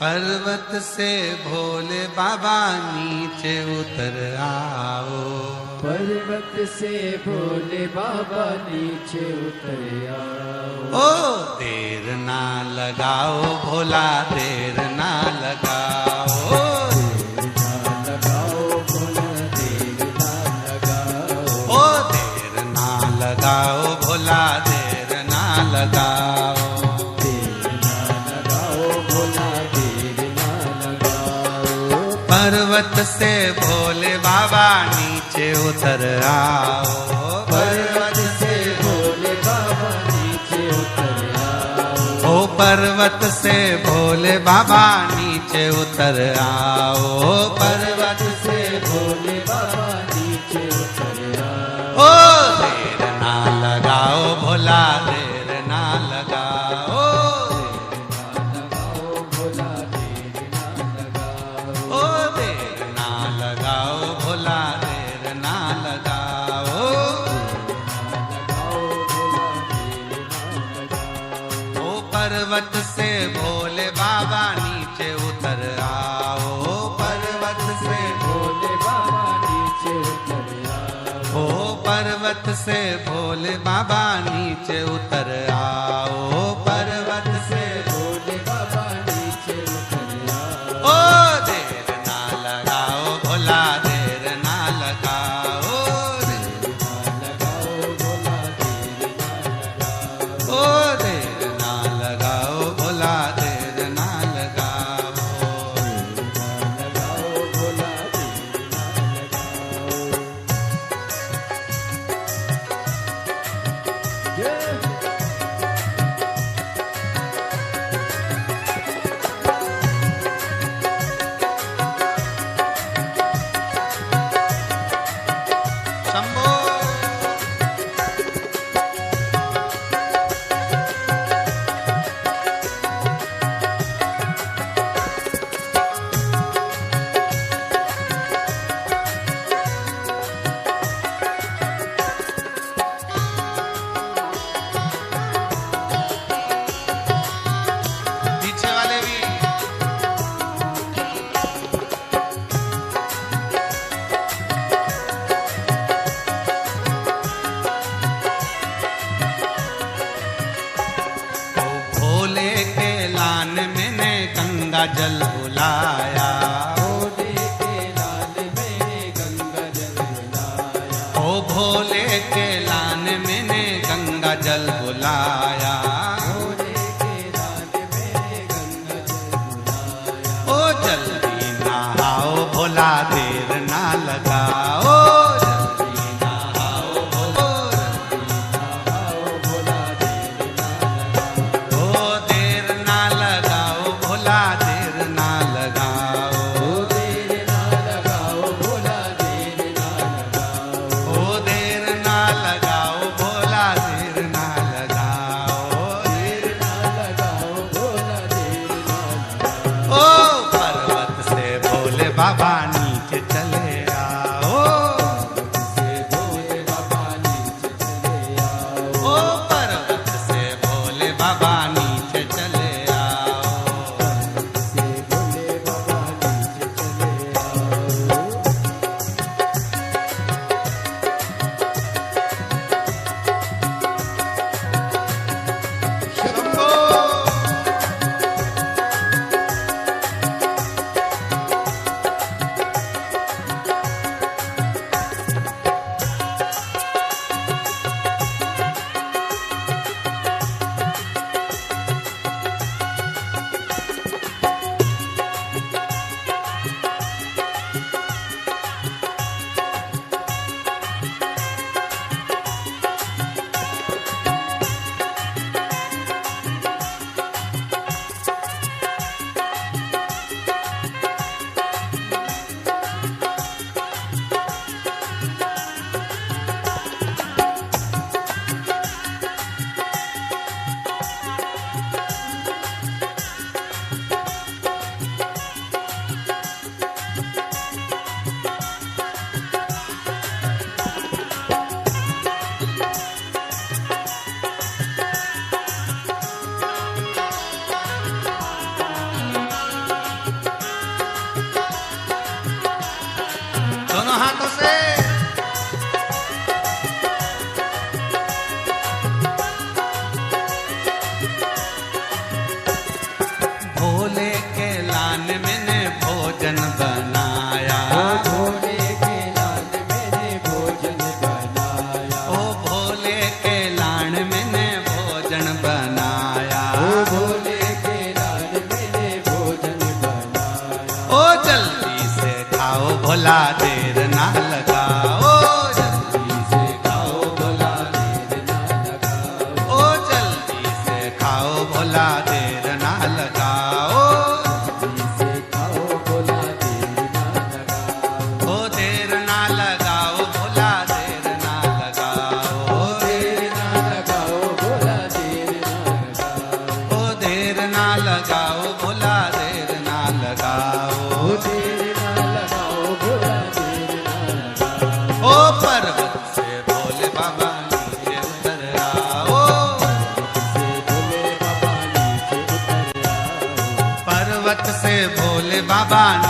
पर्वत से भोले बाबा नीचे उतर आओ। पर्वत से भोले बाबा नीचे उतर आओ। ओ देर ना लगाओ भोला, देर ना लगाओ। देर ना लगाओ भोला, देर ना लगाओ। ओ देर ना लगाओ भोला, देर ना लगाओ। पर्वत से भोले बाबा नीचे उतर आओ। पर्वत से भोले बाबा नीचे उतर आओ। ओ पर्वत से भोले बाबा नीचे उतर आओ। पर्वत से भोले बाबा नीचे उतर आओ। ओ देर ना लगाओ भोला, देर ना लगाओ। पर्वत से भोले बाबा नीचे उतर आओ। पर्वत से भोले बाबा नीचे उतर आओ। ओ पर्वत से भोले बाबा नीचे उतर आओ। पर्वत से भोले बाबा नीचे उतर आओ। ओ देर ना लगाओ भोला, देर ना लगाओ। देर ना लगाओ भोला, देर ना लगाओ। ओ देर ना लगाओ भोला, देर ना लगाओ। लगाओ भोला, देर ना लगाओ। शंभो पीछे वाले भी। ओ भोले के लान मैंने गंगा जल बुलाया। भोले के लाल मैंने गंगा जल बुलाया। ओ भोले के लान मैंने गंगा जल बुलाया। भोले के लाल मैंने गंगा जल बुलाया। ओ जल्दी नहाओ भोला, देर ना लगाओ। जल्दी नहाओ भोला, आओ भोला, देर ना लगाओ। ओ देर ना लगाओ भोला, देर ना लगाओ। देर ना लगाओ भोला, देर ना लगाओ। ओ देर ना लगाओ भोला, देर ना लगाओ। देर ना लगाओ भोला, देर ना लगाओ। ओ पर्वत से भोले बाबा नीचे चले आओ। से भोले बाबा नीचे चले आओ। ओ पर्वत से भोले बाबा नीचे चले आओ। से भोले बाबा नीचे चले आओ। शंभो भोला देर ना लगाओ जल्दी से खाओ भोला देर ना लगाओ ओ जल्दी से खाओ भोला देर ना लगाओ जल्दी से खाओ भोला देर ना लगाओ ओ देर ना लगाओ भोला देर ना लगाओ देर ना लगाओ भोला देर ना लगाओ ओ देर ना लगाओ भोला देर ना लगाओ देर ना लगाओ भोला देर ना लगाओ ओ पर्वत से भोले बाबा नीचे उतर आओ से भोले बाबा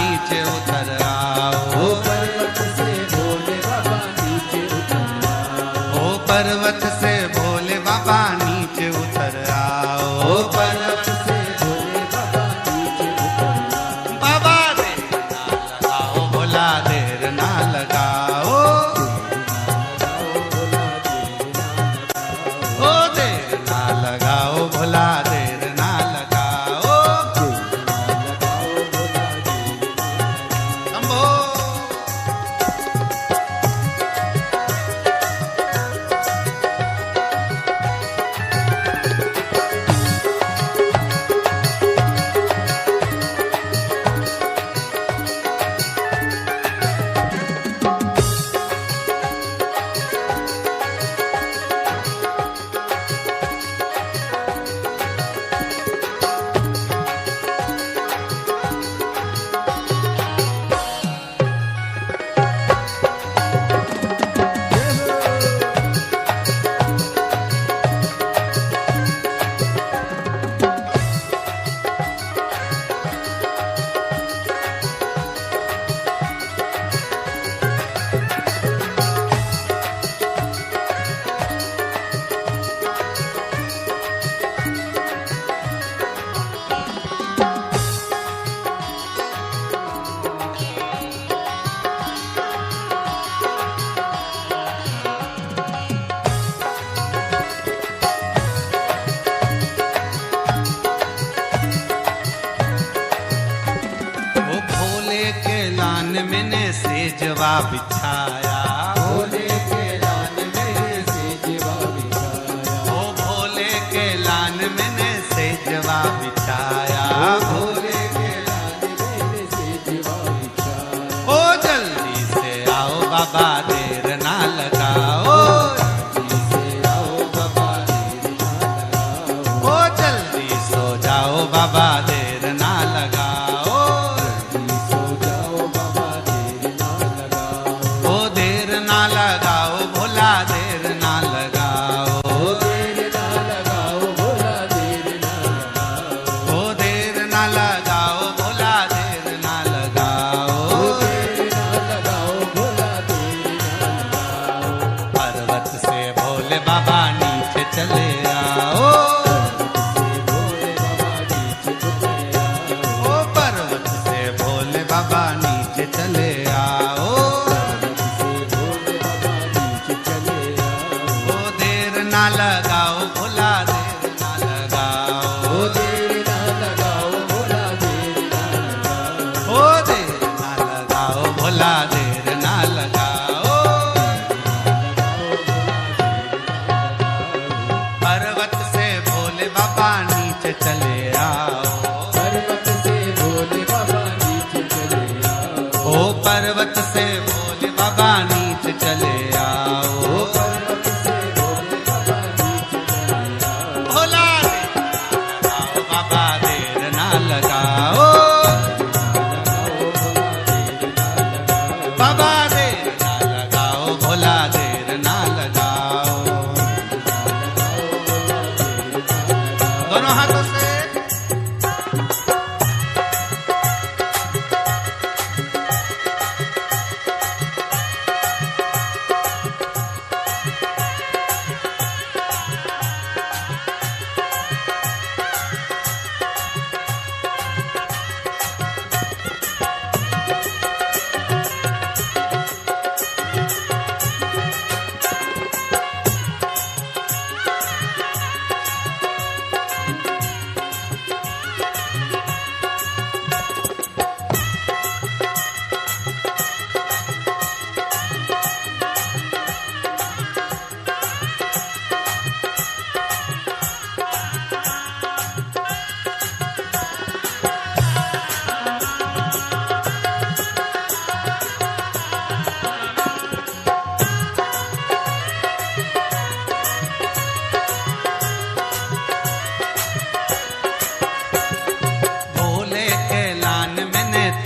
नीचे उतर आओ पर्वत से भोले बाबा नीचे उतर आओ पर्वत से भोले बाबा नीचे उतर आओ ओ पर्वत से भोले बाबा नीचे उतर आओ पर्वत से भोले बाबा नीचे उतर आओ बाबा देर ना लगाओ भोला देर ना लगाओ ओ देर ना लगाओ भोला देर ना लगाओ शंभो ओ भोले के लान मैंने सेजवा बिछाया भोले के लान में से जीवा बिछाया ओ भोले के लान मैंने सेजवा बिछाया भोले के लान में से जीवा बिछाया ओ जल्दी से आओ बाबा देर ना लगाओ जल्दी से आओ बाबा देर ना लगाओ ओ जल्दी सो जाओ बाबा देर ना लगाओ जल्दी सो जाओ बाबा देर ना लगाओ ओ देर ना लगाओ भोला देर ना लगाओ देर ना लगाओ भोला देर ना लगाओ ओ देर ना लगाओ भोला देर ना लगाओ देर ना लगाओ भोला देर ना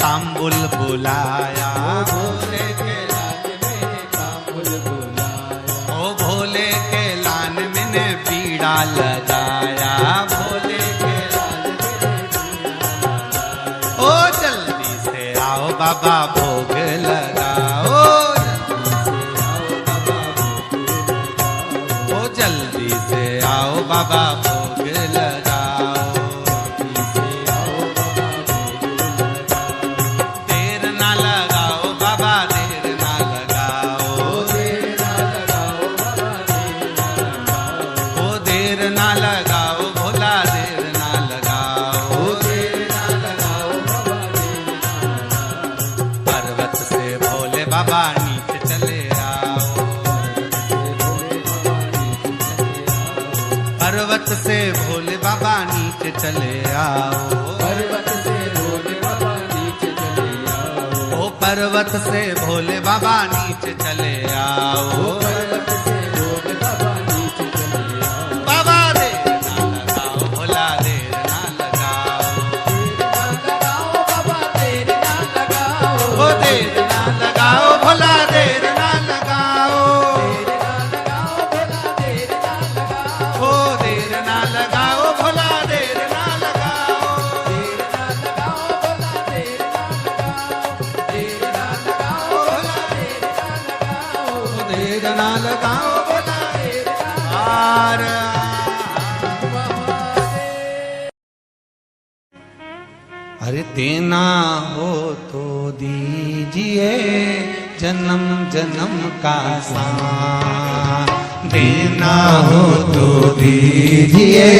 तांबुल बुलाया, भोले के लाल मैंने तांबुल बुलाया, ओ भोले के लान मैंने बीड़ा लगाया, भोले के लाल मैंने ओ जल्दी से आओ बाबा भोग लगाओ, ओ जल्दी से आओ बाबा भोग लगाओ, देर ना लगाओ बाबा देर ना लगाओ, ओ देर ना लगाओ भोला देर ना लगाओ, पर्वत से भोले बाबा नीचे चले आओ, पर्वत से भोले बाबा नीचे चले आओ, पर्वत से भोले बाबा नीचे चले आओ, ओ पर्वत से भोले बाबा नीचे चले आओ, पर्वत से भोले बाबा नीचे चले आओ, बाबा देर ना लगाओ भोला देर ना लगाओ, बाबा देर ना लगाओ, ओ देर ना लगाओ भोला देर ना लगाओ, ओ देर ना लगाओ भोला देर ना लगाओ, ओ देर ना लगाओ भोला आर अरे देना हो तो दीजिए जन्म जन्म का साथ, देना हो तो दीजिए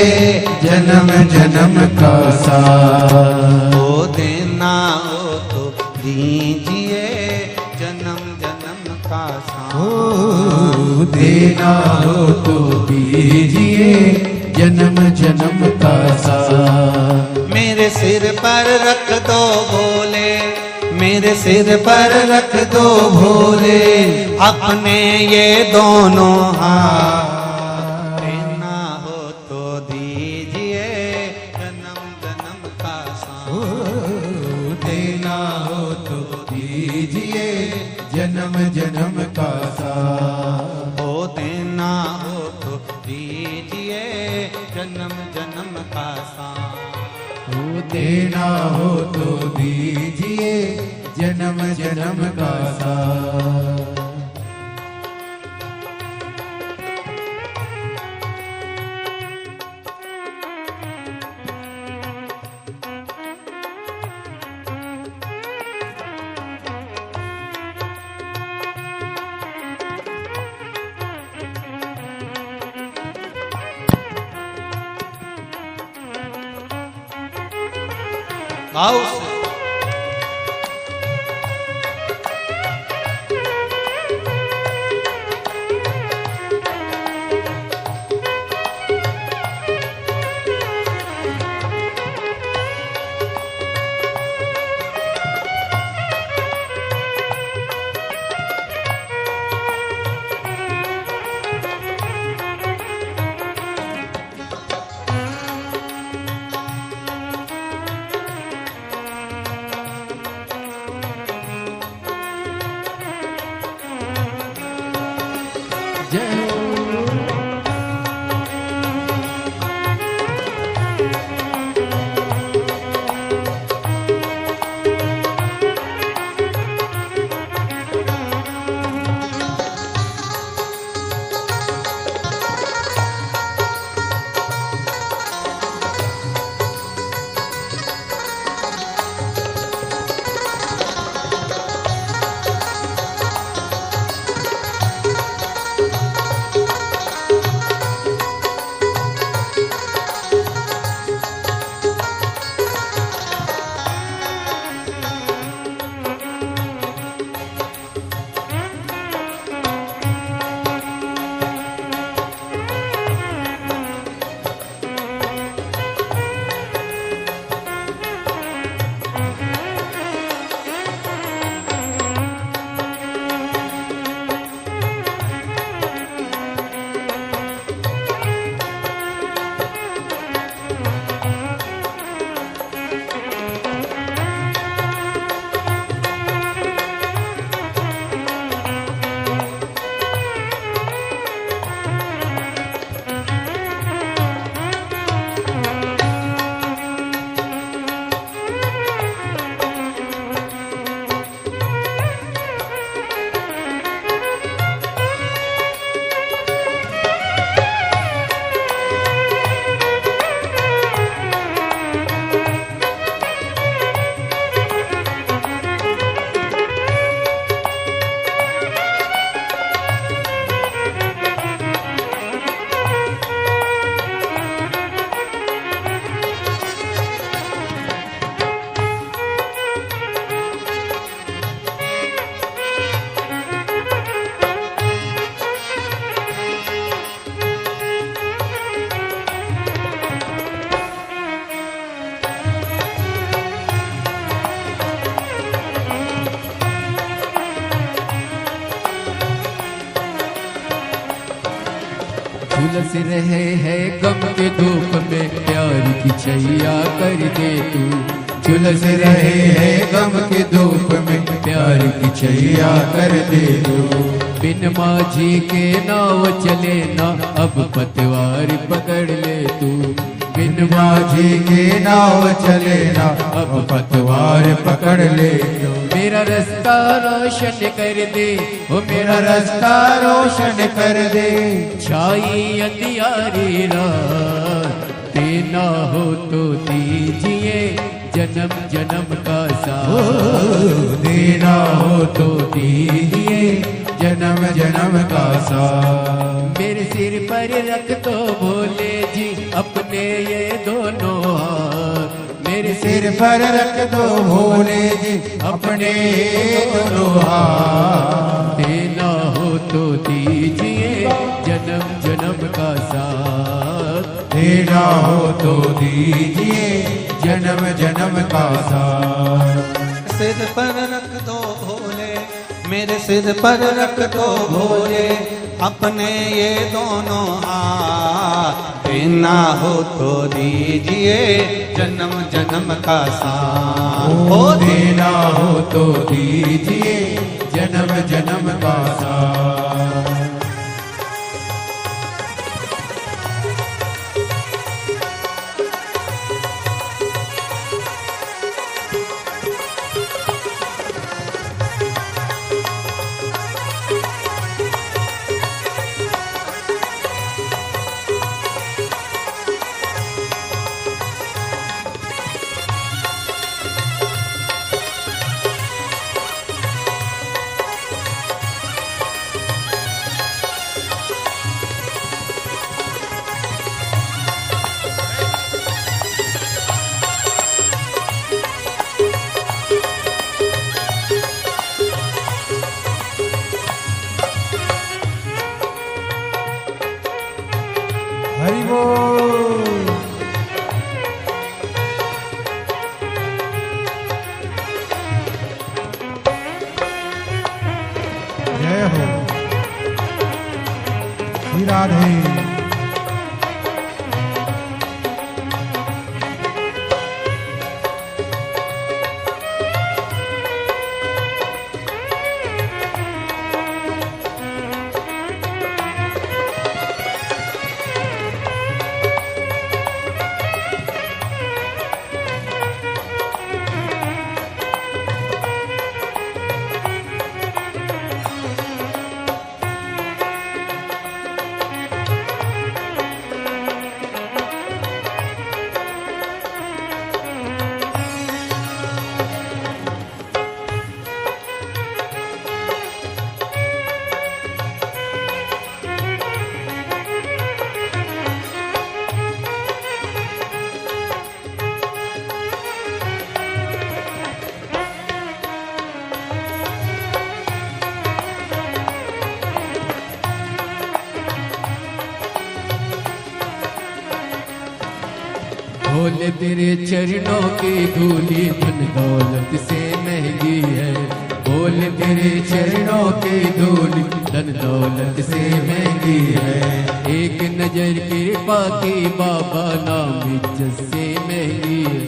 जन्म जन्म का साथ, ओ देना हो तो दीजिए जन्म जन्म का साथ, ओ देना हो तो दीजिए जन्म जन्म का साथ, मेरे सिर पर रख दो भोले, मेरे सिर पर रख दो भोले अपने ये दोनों हाथ, देना हो तो दीजिए जन्म जन्म का साथ, देना हो तो दीजिए जन्म जन्म का साथ, ओ देना हो तो दीजिए जन्म जन्म का साथ, ओ देना हो तो दीजिए जन्म जन्म का साथ, गाओ से झुलस रहे हैं गम के धूप में, प्यार की छैया कर दे तू। झुलस रहे हैं गम के धूप में, प्यार की छैया कर दे तू। बिन माझी के नाव चले ना, अब पतवार पकड़ ले तू। बिन माझी के नाव चले ना, अब पतवार पकड़ ले तू। मेरा रास्ता रोशन कर दे, ओ मेरा रास्ता रोशन कर दे। छाई अंधियारी रात, देना हो तो दीजिए जन्म जन्म का साथ। देना हो तो दीजिए जन्म जन्म का साथ। मेरे सिर पर रख दो भोले जी अपने ये दोनों हाथ। मेरे सिर पर रख दो भोले जी अपने दोनों हाथ। देना हो तो दीजिए जन्म जन्म का साथ। देना हो तो दीजिए जन्म जन्म का साथ। सिर पर रख दो भोले, मेरे सिर पर रख दो भोले अपने ये दोनों हाथ। देना हो तो दीजिए जन्म जन्म का साथ। ओ देना हो तो दीजिए जन्म जन्म का साथ। हरि बोल। जय हो श्री राधे। भोले तेरे चरणों की धूली धन दौलत से महंगी है। भोले तेरे चरणों की धूली धन दौलत से महंगी है। एक नजर कृपा की बाबा नाम इज्जत से महंगी है।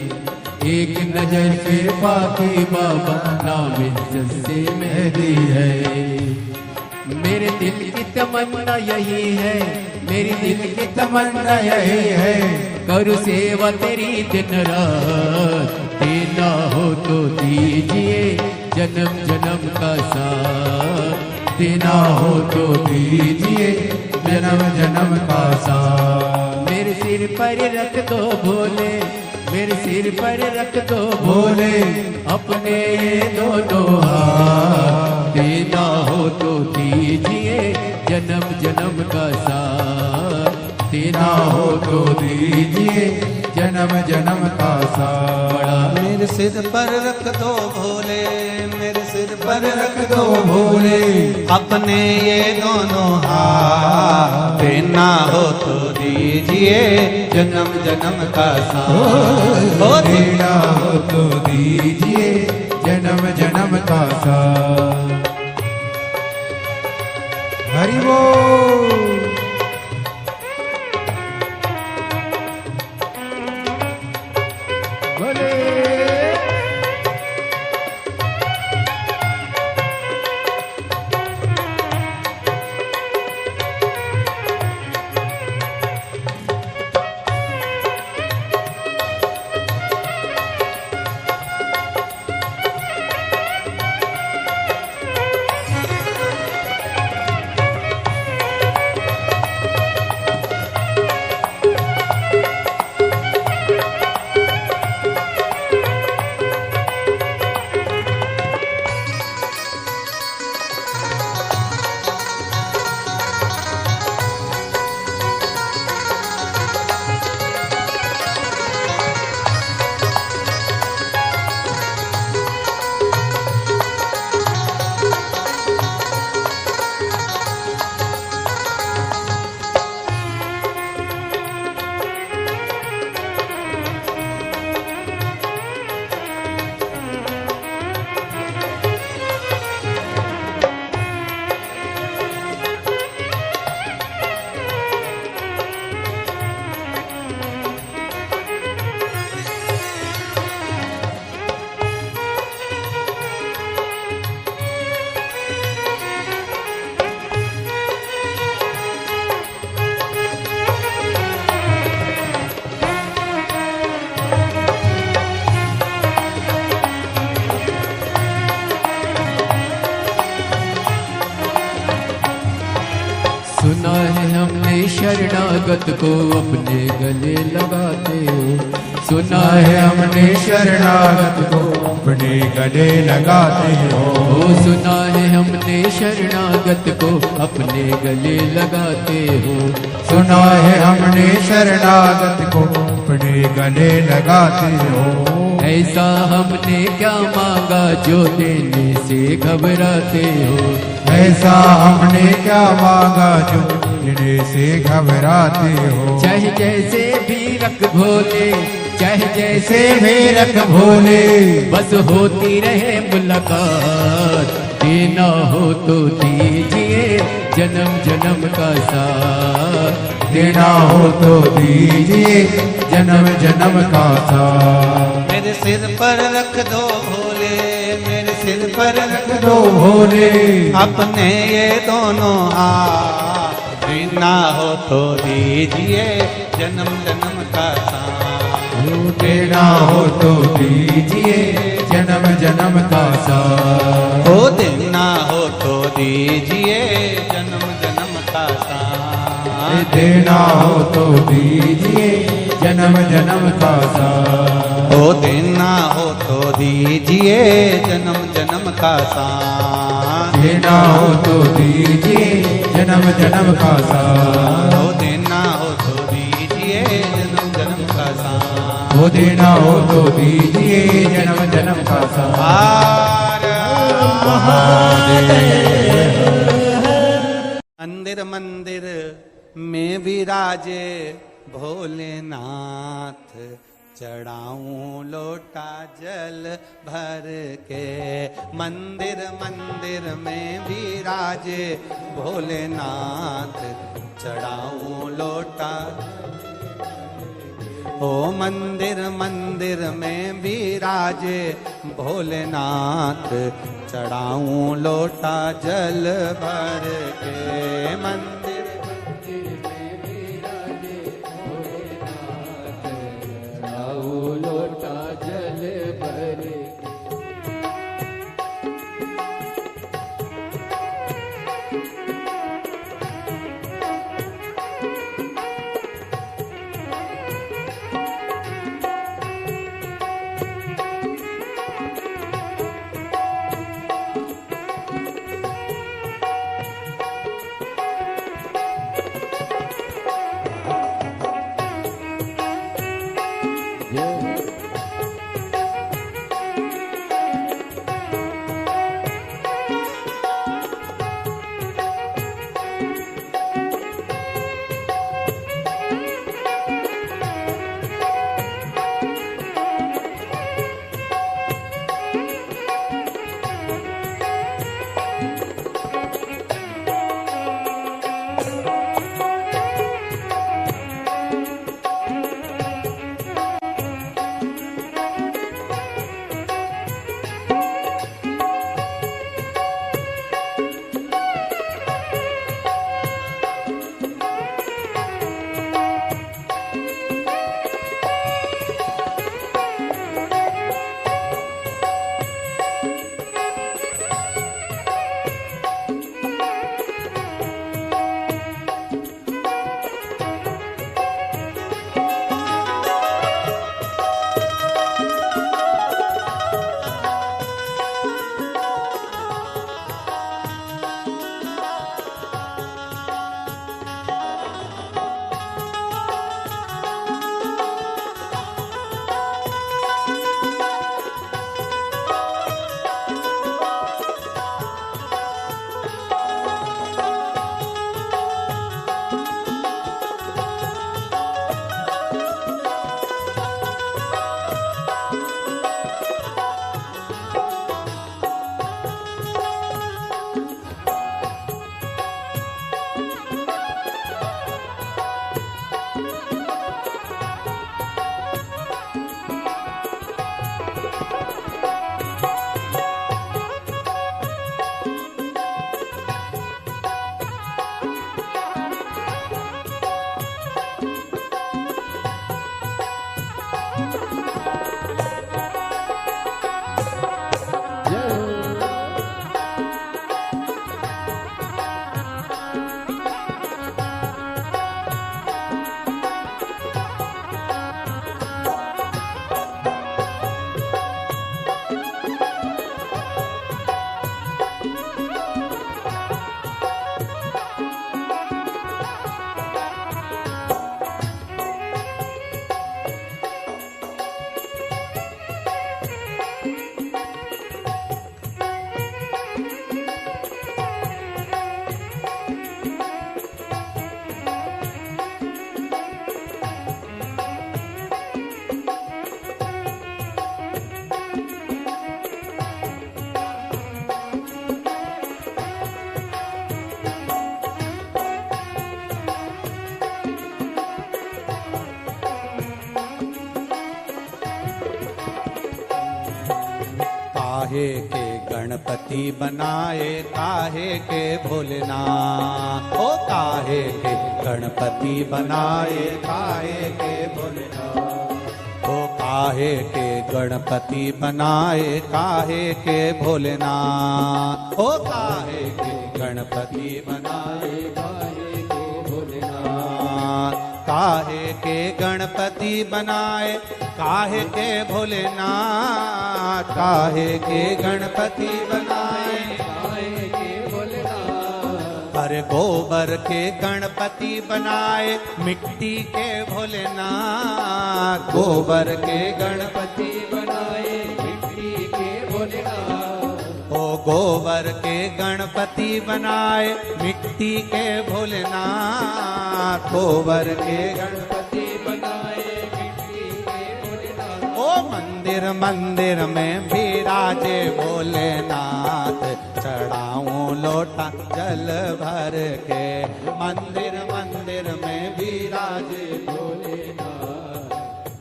एक नजर कृपा की बाबा नाम इज्जत से महंगी है। मेरे दिल की तमन्ना यही है, मेरी दिल की तमन्ना यही है, करूँ सेवा तेरी दिन रात। देना हो तो दीजिए जन्म जन्म का साथ। देना हो तो दीजिए जन्म जन्म का साथ। मेरे सिर पर रख दो भोले, मेरे सिर पर रख दो भोले अपने ये दोनों हाथ। देना हो तो दीजिए जन्म जन्म का साथ। देना हो तो दीजिए जन्म जन्म का साथ। मेरे सिर पर रख दो भोले, मेरे सिर पर रख दो भोले अपने ये दोनों हाथ। देना हो तो दीजिए जन्म जन्म का साथ। हो देना हो तो दीजिए जन्म जन्म का साथ। हरि बोल। शरणागत को अपने गले लगाते हो। सुना है हमने शरणागत को अपने गले लगाते हो। सुना है हमने शरणागत को अपने गले लगाते हो। सुना है हमने शरणागत को अपने गले लगाते हो। ऐसा हमने क्या मांगा जो देने से घबराते हो। ऐसा हमने क्या मांगा जो देने से घबराते हो। चाहे जैसे भी रख भोले, चाहे जैसे भी रख भोले, बस होती रहे मुलाकात। देना हो तो दीजिए जन्म जन्म का साथ। देना हो तो दीजिए जन्म जन्म का साथ। मेरे सिर पर रख दो भोले, मेरे सिर पर रख दो भोले, अपने ये दोनों हाथ। देना हो तो दीजिए जन्म जन्म का साथ। देना हो तो दीजिए जन्म जन्म का साथ। हो देना हो तो दीजिए जन्म जन्म का साथ। देना हो तो दीजिए जन्म जन्म का साथ। हो देना हो तो दीजिए जन्म जन्म का साथ। देना हो तो दीजिए जन्म जन्म का साथ। हो देना हो तो दीजिए जन्म जन्म का साथ। हो देना हो तो दीजिए जन्म जन्म का साथ। मंदिर मंदिर में विराजे भोलेनाथ, चढ़ाऊं लोटा जल भर के। मंदिर मंदिर में विराजे भोलेनाथ, चढ़ाऊं लोटा। ओ मंदिर मंदिर में विराजे भोलेनाथ, चढ़ाऊं लोटा जल भर के। मंदिर मंदिर में विराजे भोलेनाथ, चढ़ाऊं लोटा जल भर के। काहे के गणपति बनाए काहे के भोलेनाथ, ओ काहे के गणपति बनाए काहे के भोलेनाथ, ओ काहे के गणपति बनाए काहे के भोलेनाथ, ओ काहे के गणपति बनाए काहे के भोलेनाथ, काहे के गणपति बनाए काहे के भोलेनाथ, काहे के गणपति बनाए काहे के भोलेनाथ, अरे गोबर के गणपति बनाए मिट्टी के भोलेनाथ, गोबर के गणपति बनाए मिट्टी के भोलेनाथ, ओ गोबर के गणपति बनाए मिट्टी के भोलेनाथ, गोबर के गणपति बनाए मिट्टी के भोलेनाथ, ओ मंदिर मंदिर में विराजे भोलेनाथ, चढ़ाऊं लोटा जल भर के, मंदिर मंदिर में विराजे भोलेनाथ,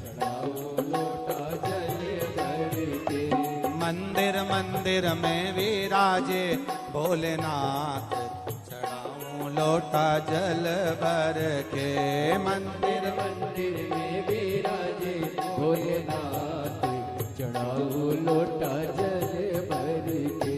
चढ़ाऊं लोटा जल भर के, मंदिर मंदिर में विराजे भोलेनाथ, चढ़ाऊं लोटा जल भर के, मंदिर मंदिर में विराजे भोलेनाथ, चढ़ाऊं लोटा जल भर के।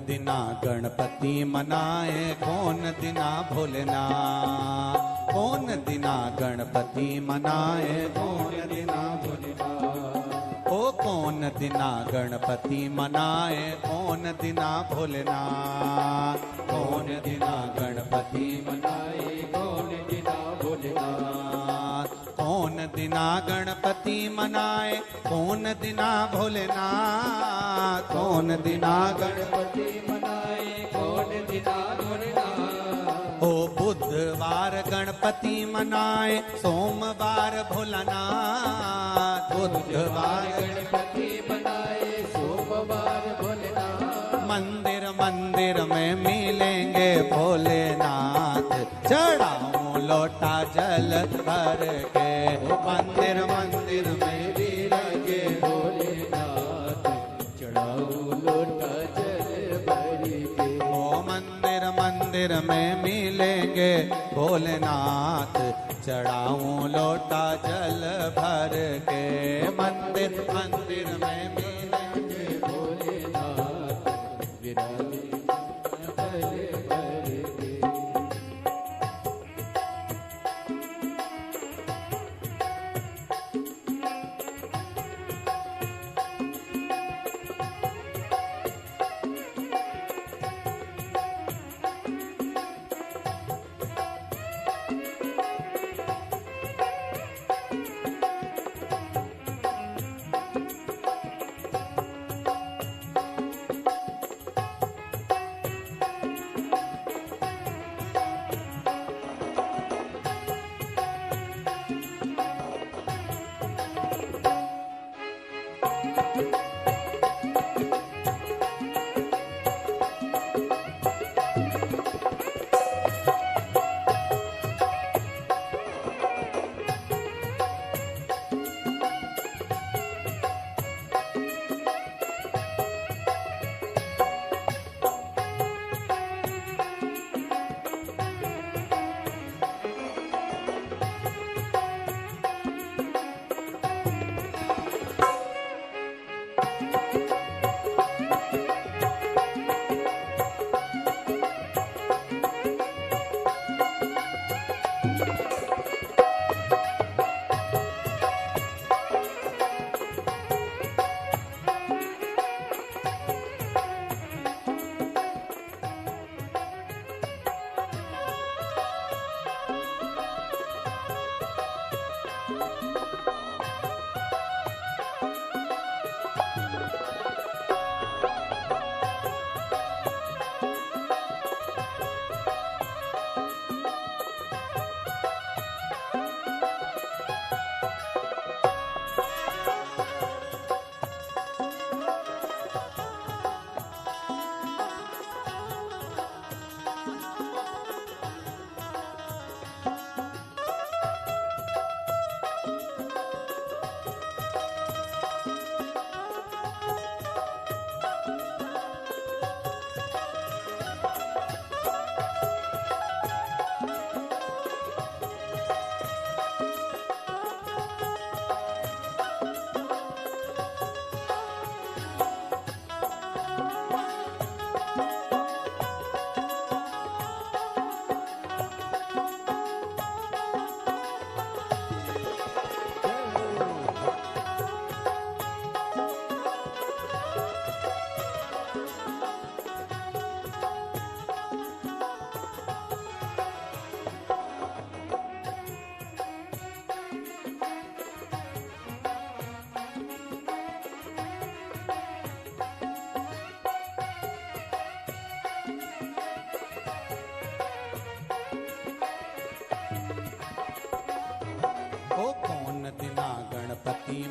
दिना गणपति मनाए कौन दिना भोलेनाथ, कौन दिना गणपति मनाए कौन दिना भोलेनाथ, ओ कौन दिना गणपति मनाए कौन दिना भोलेनाथ, कौन दिना गणपति मनाए कौन दिना भोलेनाथ, कौन दिना गणपति मनाए कौन दिना भोलेनाथ, कौन दिना गणपति मनाए कौन दिना भोलेनाथ, ओ बुधवार गणपति मनाए सोमवार भोलानाथ, बुधवार गणपति मनाए सोमवार भोलेनाथ, मंदिर मंदिर में मिलेंगे भोलेनाथ, चढ़ाऊं लोटा जल भर के, मंदिर मंदिर में विराजे भोलेनाथ, चढ़ाऊं लोटा जल भर के, ओ मंदिर मंदिर में मिलेंगे भोलेनाथ, चढ़ाऊं लोटा जल भर के, मंदिर मंदिर में मिलेंगे भोलेनाथ, विराजे जल भर के।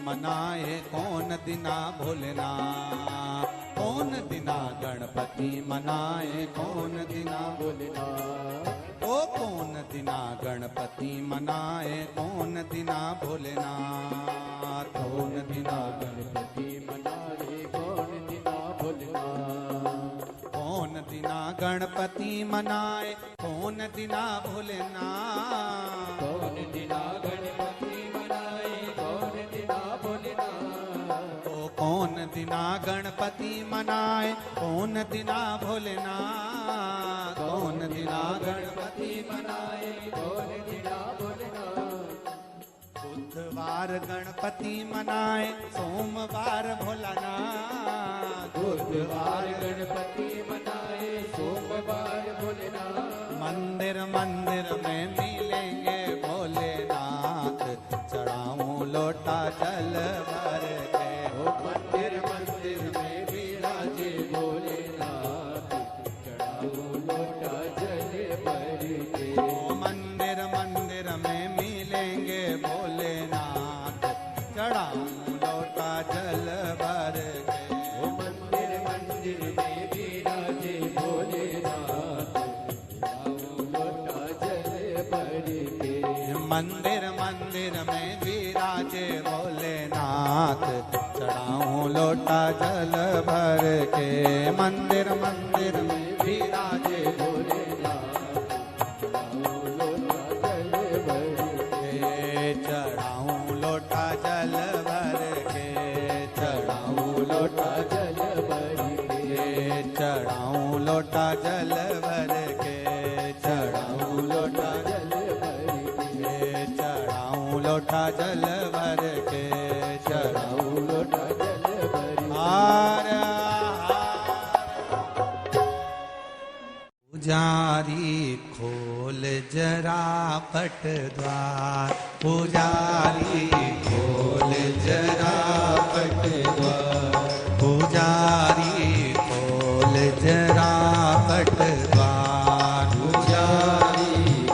मनाए कौन दिना भोलेनाथ, कौन दिना गणपति मनाए कौन दिना भोलेनाथ, ओ कौन दिना गणपति मनाए कौन दिना भोलेनाथ, कौन दिना गणपति मनाए कौन दिना भोलेनाथ, कौन दिना गणपति मनाए कौन दिना भोलेनाथ, कौन दिना गणपति मनाए कौन दिना भोलेनाथ, ओ कौन दिना गणपति मनाए कौन दिना भोलेनाथ, कौन दिना गणपति मनाए कौन दिना भोलेनाथ, बुधवार गणपति मनाए सोमवार भोलानाथ, बुधवार गणपति मनाए सोमवार भोलेनाथ, मंदिर मंदिर में मिलेंगे भोलेनाथ, चढ़ाऊं लोटा जल भर के, ओ मंदिर मंदिर में विराजे भोलेनाथ, चढ़ाओ लोटा जल भर के, ओ मंदिर मंदिर में मिलेंगे भोलेनाथ, चढ़ाऊं लोटा जल भर के, ओ मंदिर मंदिर में विराजे भोलेनाथ, चढ़ाओ लोटा जल भर के, मंदिर मंदिर में विराजे भोलेनाथ, चढ़ाऊं लोटा जल भर के, मंदिर मंदिर में विराजे भोलेनाथ, चढ़ाओ लोटा जल भर के, चढ़ाऊं लोटा जल भर के, चढ़ाऊं लोटा जल भर के, चढ़ाऊं लोटा जल भर के, चढ़ाऊं लोटा जल भर के, चढ़ाऊं लोटा जल भर के, चढ़ाऊं चढ़ाओ लोटा जल भर के, हार पुजारी खोल जरा पट द्वार, पुजारी खोल जरा पट द्वार, पुजारी खोल जरा पट द्वार, पुजारी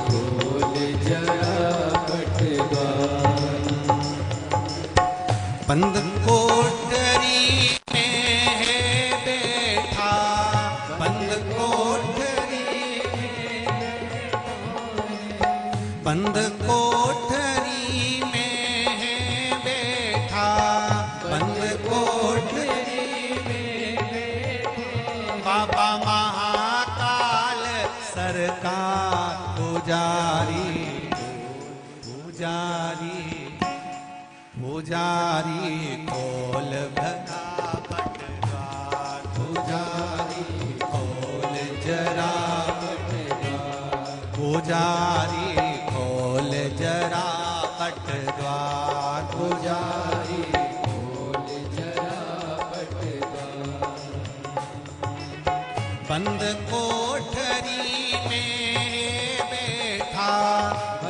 खोल जरा पट द्वार, बंद कोठरी में है बैठा, बंद कोठरी बंद कोठरी में है बैठा, बंद कोठरी में बाबा महाकाल सरकार, पुजारी पुजारी पुजारी खोल भरा पट द्वार, पुजारी खोल जरा पट द्वार, पुजारी खोल जरा पट द्वार, पुजारी खोल जरा पट द्वार, बंद कोठरी में बैठा,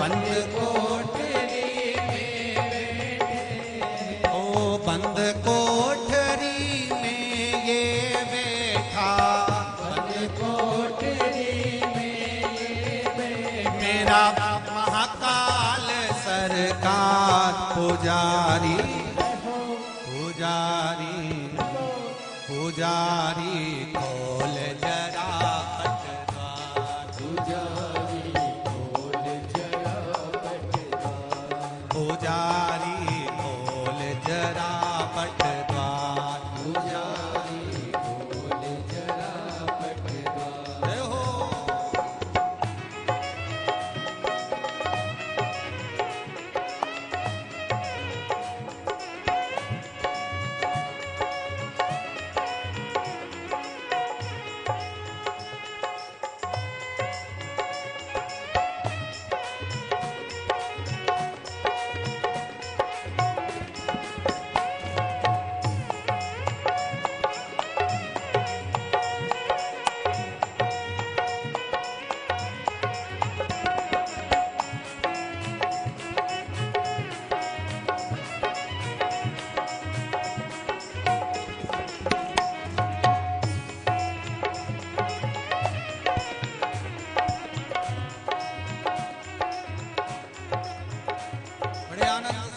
बंद कोठरी ओ बंद कोठरी में ये बैठा, बंद कोठरी में ये बैठा, मेरा महाकाल सरकार, पुजारी पुजारी पुजारी खोल जरा पट द्वार, पुजारी खोल जरा पट द्वार, पुजारी खोल जरा पट द्वार, पुजारी खोल जरा पट द्वार, जय हो। बड़े आनंद